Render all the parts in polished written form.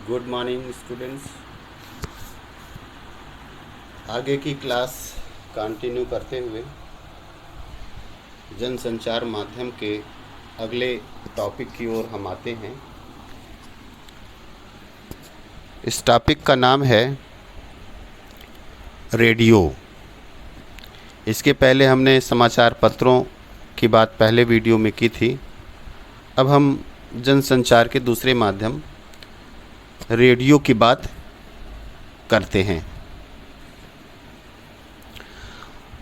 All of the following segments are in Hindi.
Good morning students. आगे की क्लास कंटिन्यू करते हुए जनसंचार माध्यम के अगले टॉपिक की ओर हम आते हैं। इस टॉपिक का नाम है रेडियो। इसके पहले हमने समाचार पत्रों की बात पहले वीडियो में की थी। अब हम जनसंचार के दूसरे माध्यम रेडियो की बात करते हैं।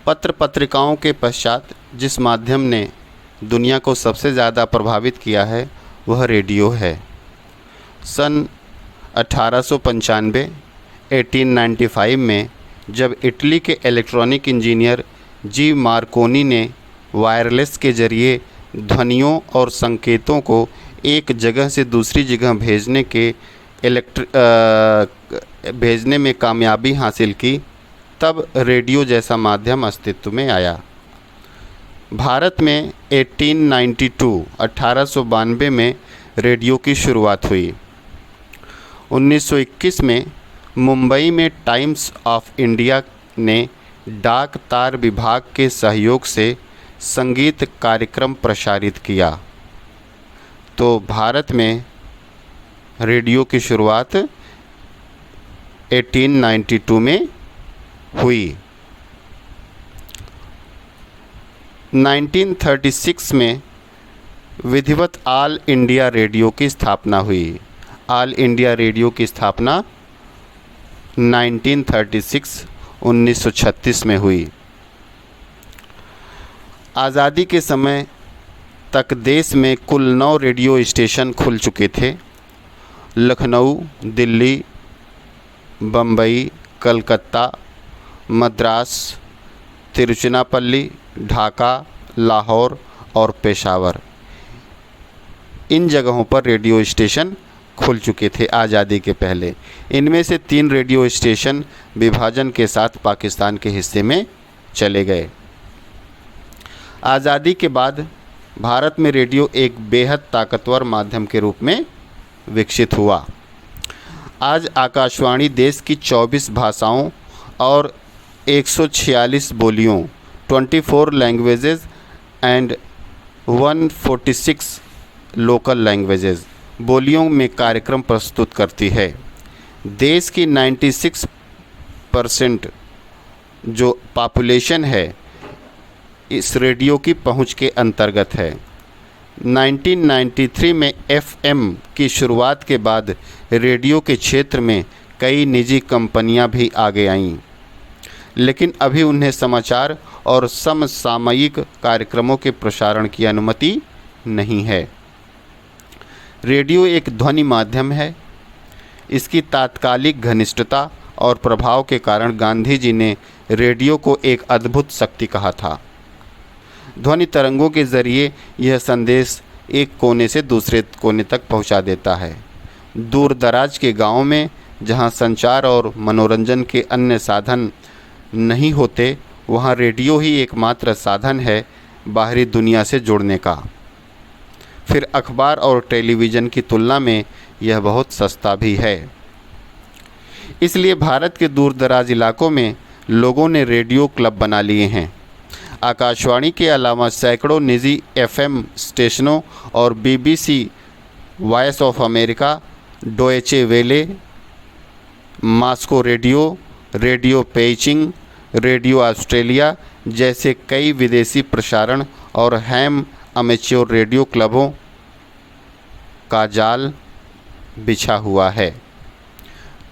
पत्र पत्रिकाओं के पश्चात जिस माध्यम ने दुनिया को सबसे ज़्यादा प्रभावित किया है वह रेडियो है। सन 1895 1895 में जब इटली के इलेक्ट्रॉनिक इंजीनियर जी मार्कोनी ने वायरलेस के ज़रिए ध्वनियों और संकेतों को एक जगह से दूसरी जगह भेजने में कामयाबी हासिल की, तब रेडियो जैसा माध्यम अस्तित्व में आया। भारत में 1892 में रेडियो की शुरुआत हुई। 1921 में मुंबई में टाइम्स ऑफ इंडिया ने डाक तार विभाग के सहयोग से संगीत कार्यक्रम प्रसारित किया। तो भारत में रेडियो की शुरुआत 1892 में हुई। 1936 में विधिवत ऑल इंडिया रेडियो की स्थापना हुई। ऑल इंडिया रेडियो की स्थापना 1936 में हुई। आज़ादी के समय तक देश में कुल 9 रेडियो स्टेशन खुल चुके थे। लखनऊ, दिल्ली, बम्बई, कलकत्ता, मद्रास, तिरुचिरापल्ली, ढाका, लाहौर और पेशावर, इन जगहों पर रेडियो स्टेशन खुल चुके थे आज़ादी के पहले। इनमें से 3 रेडियो स्टेशन विभाजन के साथ पाकिस्तान के हिस्से में चले गए। आज़ादी के बाद भारत में रेडियो एक बेहद ताकतवर माध्यम के रूप में विकसित हुआ। आज आकाशवाणी देश की 24 भाषाओं और 146 बोलियों 24 लैंग्वेजेस एंड 146 लोकल लैंग्वेजेस बोलियों में कार्यक्रम प्रस्तुत करती है। देश की 96% जो पॉपुलेशन है इस रेडियो की पहुंच के अंतर्गत है। 1993 में एफएम की शुरुआत के बाद रेडियो के क्षेत्र में कई निजी कंपनियां भी आगे आईं, लेकिन अभी उन्हें समाचार और समसामयिक कार्यक्रमों के प्रसारण की अनुमति नहीं है। रेडियो एक ध्वनि माध्यम है। इसकी तात्कालिक घनिष्ठता और प्रभाव के कारण गांधी जी ने रेडियो को एक अद्भुत शक्ति कहा था। ध्वनि तरंगों के ज़रिए यह संदेश एक कोने से दूसरे कोने तक पहुंचा देता है। दूर दराज के गांवों में जहां संचार और मनोरंजन के अन्य साधन नहीं होते, वहां रेडियो ही एकमात्र साधन है बाहरी दुनिया से जुड़ने का। फिर अखबार और टेलीविज़न की तुलना में यह बहुत सस्ता भी है। इसलिए भारत के दूर दराज इलाकों में लोगों ने रेडियो क्लब बना लिए हैं। आकाशवाणी के अलावा सैकड़ों निजी एफएम स्टेशनों और बीबीसी, वॉइस ऑफ अमेरिका, डोइचे वेले, Moscow radio, radio Beijing, radio Australia जैसे कई विदेशी प्रसारण और हैम अमेच्योर रेडियो क्लबों का जाल बिछा हुआ है।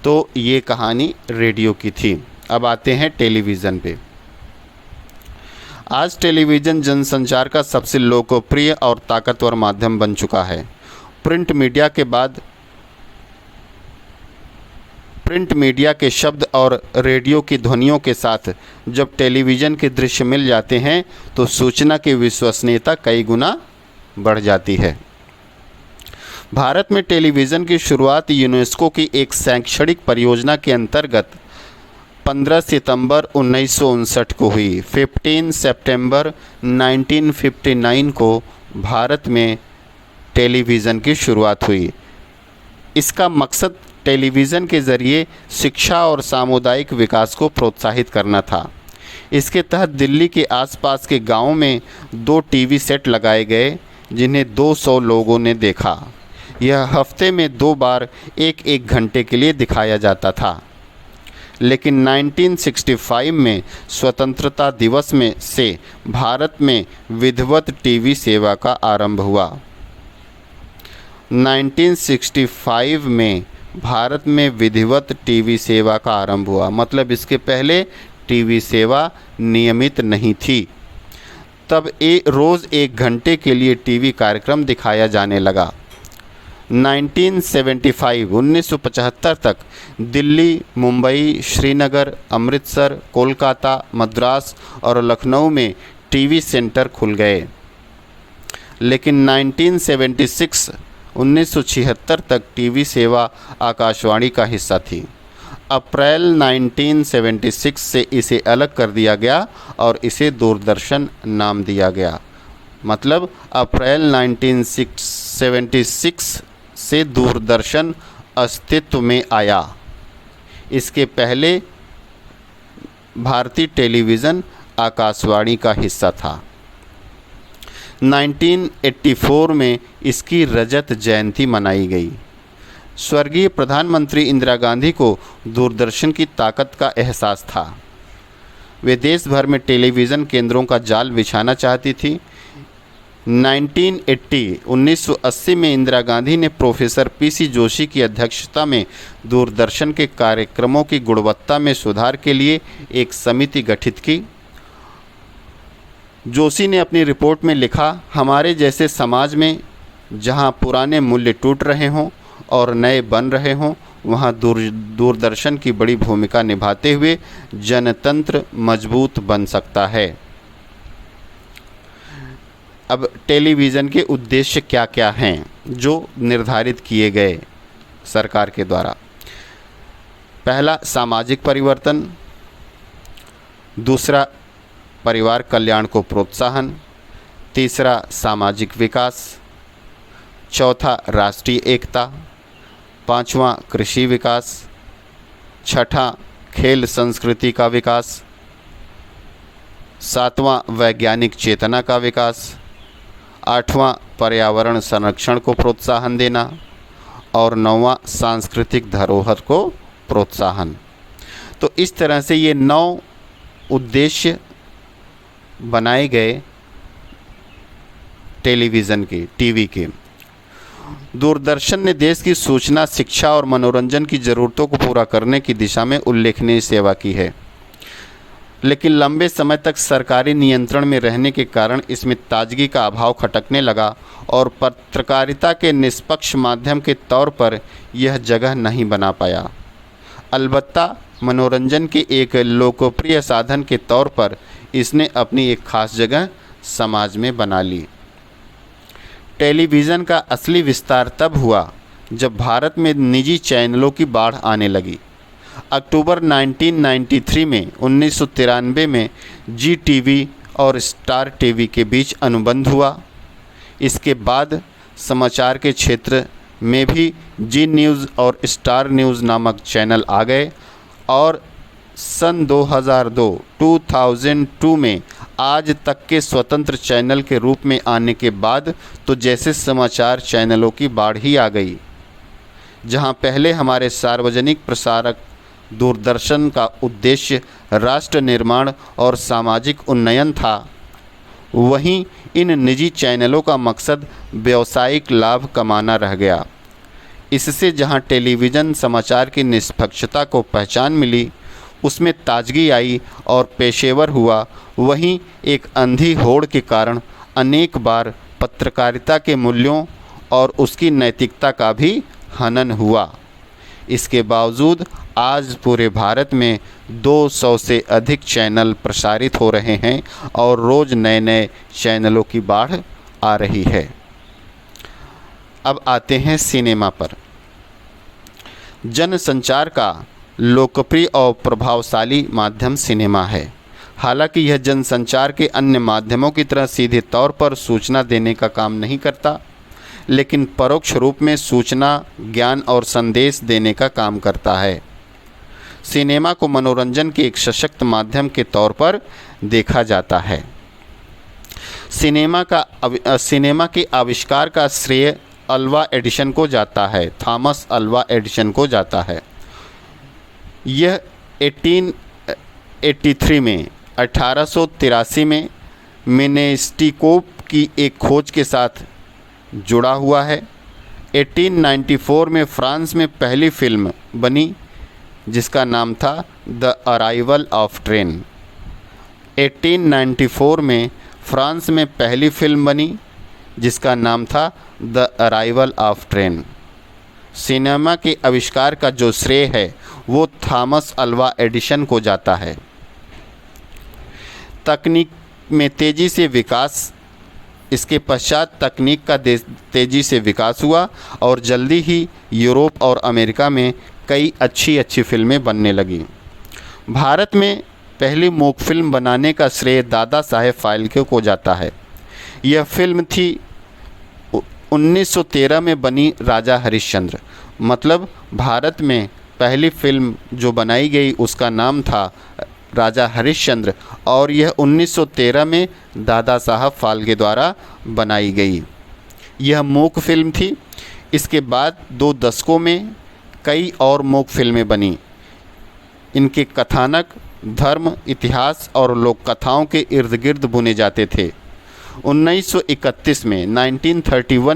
तो ये कहानी रेडियो की थी। अब आते हैं टेलीविज़न पे। आज टेलीविज़न जनसंचार का सबसे लोकप्रिय और ताकतवर माध्यम बन चुका है। प्रिंट मीडिया के शब्द और रेडियो की ध्वनियों के साथ जब टेलीविज़न के दृश्य मिल जाते हैं तो सूचना की विश्वसनीयता कई गुना बढ़ जाती है। भारत में टेलीविज़न की शुरुआत यूनेस्को की एक शैक्षणिक परियोजना के अंतर्गत 15 सितंबर 1959 को हुई। 15 सितंबर 1959 को भारत में टेलीविज़न की शुरुआत हुई। इसका मकसद टेलीविज़न के ज़रिए शिक्षा और सामुदायिक विकास को प्रोत्साहित करना था। इसके तहत दिल्ली के आसपास के गांवों में 2 टीवी सेट लगाए गए जिन्हें 200 लोगों ने देखा। यह हफ्ते में 2 बार 1-1 घंटे के लिए दिखाया जाता था। लेकिन 1965 में स्वतंत्रता दिवस में से भारत में विधिवत टीवी सेवा का आरंभ हुआ। 1965 में भारत में विधिवत टीवी सेवा का आरंभ हुआ, मतलब इसके पहले टीवी सेवा नियमित नहीं थी। तब रोज़ 1 घंटे के लिए टीवी कार्यक्रम दिखाया जाने लगा। 1975 तक दिल्ली, मुंबई, श्रीनगर, अमृतसर, कोलकाता, मद्रास और लखनऊ में टीवी सेंटर खुल गए। लेकिन 1976 तक टीवी सेवा आकाशवाणी का हिस्सा थी। अप्रैल 1976 से इसे अलग कर दिया गया और इसे दूरदर्शन नाम दिया गया। मतलब अप्रैल 1976 से दूरदर्शन अस्तित्व में आया। इसके पहले भारतीय टेलीविज़न आकाशवाणी का हिस्सा था। 1984 में इसकी रजत जयंती मनाई गई। स्वर्गीय प्रधानमंत्री इंदिरा गांधी को दूरदर्शन की ताकत का एहसास था। वे देश भर में टेलीविज़न केंद्रों का जाल बिछाना चाहती थी। 1980 में इंदिरा गांधी ने प्रोफेसर पीसी जोशी की अध्यक्षता में दूरदर्शन के कार्यक्रमों की गुणवत्ता में सुधार के लिए एक समिति गठित की। जोशी ने अपनी रिपोर्ट में लिखा, हमारे जैसे समाज में जहां पुराने मूल्य टूट रहे हों और नए बन रहे हों, वहां दूरदर्शन की बड़ी भूमिका निभाते हुए जनतंत्र मजबूत बन सकता है। अब टेलीविज़न के उद्देश्य क्या क्या हैं जो निर्धारित किए गए सरकार के द्वारा? पहला, सामाजिक परिवर्तन। दूसरा, परिवार कल्याण को प्रोत्साहन। तीसरा, सामाजिक विकास। चौथा, राष्ट्रीय एकता। पांचवा, कृषि विकास। छठा, खेल संस्कृति का विकास। सातवां, वैज्ञानिक चेतना का विकास। आठवां, पर्यावरण संरक्षण को प्रोत्साहन देना। और नौवां, सांस्कृतिक धरोहर को प्रोत्साहन। तो इस तरह से ये 9 उद्देश्य बनाए गए टेलीविज़न के, टीवी के। दूरदर्शन ने देश की सूचना, शिक्षा और मनोरंजन की ज़रूरतों को पूरा करने की दिशा में उल्लेखनीय सेवा की है। लेकिन लंबे समय तक सरकारी नियंत्रण में रहने के कारण इसमें ताजगी का अभाव खटकने लगा और पत्रकारिता के निष्पक्ष माध्यम के तौर पर यह जगह नहीं बना पाया। अलबत्ता मनोरंजन के एक लोकप्रिय साधन के तौर पर इसने अपनी एक खास जगह समाज में बना ली। टेलीविज़न का असली विस्तार तब हुआ जब भारत में निजी चैनलों की बाढ़ आने लगी। अक्टूबर 1993 में 1993 में जी टीवी और स्टार टीवी के बीच अनुबंध हुआ। इसके बाद समाचार के क्षेत्र में भी जी न्यूज़ और स्टार न्यूज़ नामक चैनल आ गए और सन 2002 में आज तक के स्वतंत्र चैनल के रूप में आने के बाद तो जैसे समाचार चैनलों की बाढ़ ही आ गई। जहां पहले हमारे सार्वजनिक प्रसारक दूरदर्शन का उद्देश्य राष्ट्र निर्माण और सामाजिक उन्नयन था, वहीं इन निजी चैनलों का मकसद व्यावसायिक लाभ कमाना रह गया। इससे जहां टेलीविज़न समाचार की निष्पक्षता को पहचान मिली, उसमें ताजगी आई और पेशेवर हुआ, वहीं एक अंधी होड़ के कारण अनेक बार पत्रकारिता के मूल्यों और उसकी नैतिकता का भी हनन हुआ। इसके बावजूद आज पूरे भारत में 200 से अधिक चैनल प्रसारित हो रहे हैं और रोज़ नए नए चैनलों की बाढ़ आ रही है। अब आते हैं सिनेमा पर। जनसंचार का लोकप्रिय और प्रभावशाली माध्यम सिनेमा है। हालांकि यह जनसंचार के अन्य माध्यमों की तरह सीधे तौर पर सूचना देने का काम नहीं करता, लेकिन परोक्ष रूप में सूचना, ज्ञान और संदेश देने का काम करता है। सिनेमा को मनोरंजन के एक सशक्त माध्यम के तौर पर देखा जाता है। सिनेमा के आविष्कार का श्रेय अल्वा एडिसन को जाता है, थॉमस अल्वा एडिसन को जाता है। यह 1883 में मिनेस्टिकोप की एक खोज के साथ जुड़ा हुआ है। 1894 में फ्रांस में पहली फिल्म बनी जिसका नाम था द अराइवल ऑफ ट्रेन। 1894 में फ्रांस में पहली फिल्म बनी जिसका नाम था the arrival of train. Cinema के आविष्कार का जो श्रेय है वो थॉमस अल्वा एडिसन को जाता है। तकनीक में तेज़ी से विकास, इसके पश्चात तकनीक का तेज़ी से विकास हुआ और जल्दी ही यूरोप और अमेरिका में कई अच्छी फिल्में बनने लगीं। भारत में पहली मूक फिल्म बनाने का श्रेय दादा साहेब फाल्के को जाता है। यह फिल्म थी 1913 में बनी राजा हरिश्चंद्र। मतलब भारत में पहली फिल्म जो बनाई गई उसका नाम था राजा हरिश्चंद्र और यह 1913 में दादा साहब फाल्के द्वारा बनाई गई। यह मूक फिल्म थी। इसके बाद 2 दशकों में कई और मूक फिल्में बनी। इनके कथानक धर्म, इतिहास और लोक कथाओं के इर्द गिर्द बुने जाते थे। 1931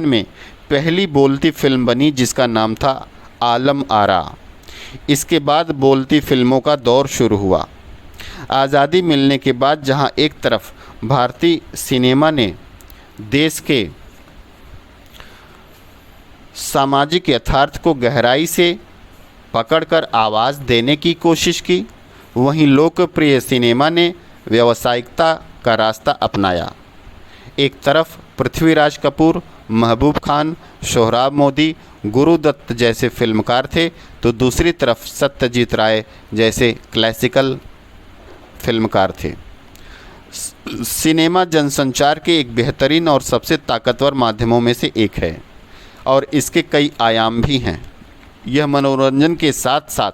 में पहली बोलती फिल्म बनी जिसका नाम था आलम आरा। इसके बाद बोलती फिल्मों का दौर शुरू हुआ। आज़ादी मिलने के बाद जहां एक तरफ भारतीय सिनेमा ने देश के सामाजिक यथार्थ को गहराई से पकड़कर आवाज़ देने की कोशिश की, वहीं लोकप्रिय सिनेमा ने व्यावसायिकता का रास्ता अपनाया। एक तरफ पृथ्वीराज कपूर, महबूब खान, सोहराब मोदी, गुरुदत्त जैसे फिल्मकार थे तो दूसरी तरफ सत्यजीत राय जैसे क्लासिकल फिल्मकार थे। सिनेमा जनसंचार के एक बेहतरीन और सबसे ताकतवर माध्यमों में से एक है और इसके कई आयाम भी हैं। यह मनोरंजन के साथ साथ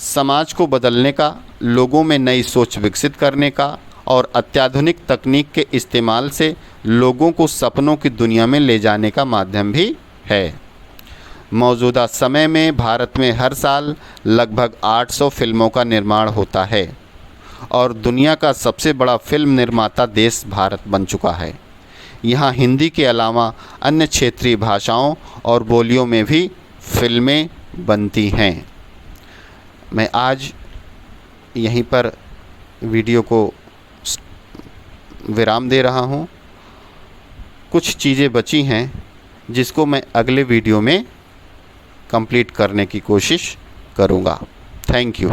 समाज को बदलने का, लोगों में नई सोच विकसित करने का और अत्याधुनिक तकनीक के इस्तेमाल से लोगों को सपनों की दुनिया में ले जाने का माध्यम भी है। मौजूदा समय में भारत में हर साल लगभग 800 फिल्मों का निर्माण होता है और दुनिया का सबसे बड़ा फिल्म निर्माता देश भारत बन चुका है। यहाँ हिंदी के अलावा अन्य क्षेत्रीय भाषाओं और बोलियों में भी फिल्में बनती हैं। मैं आज यहीं पर वीडियो को विराम दे रहा हूँ। कुछ चीज़ें बची हैं जिसको मैं अगले वीडियो में कंप्लीट करने की कोशिश करूँगा। Thank you.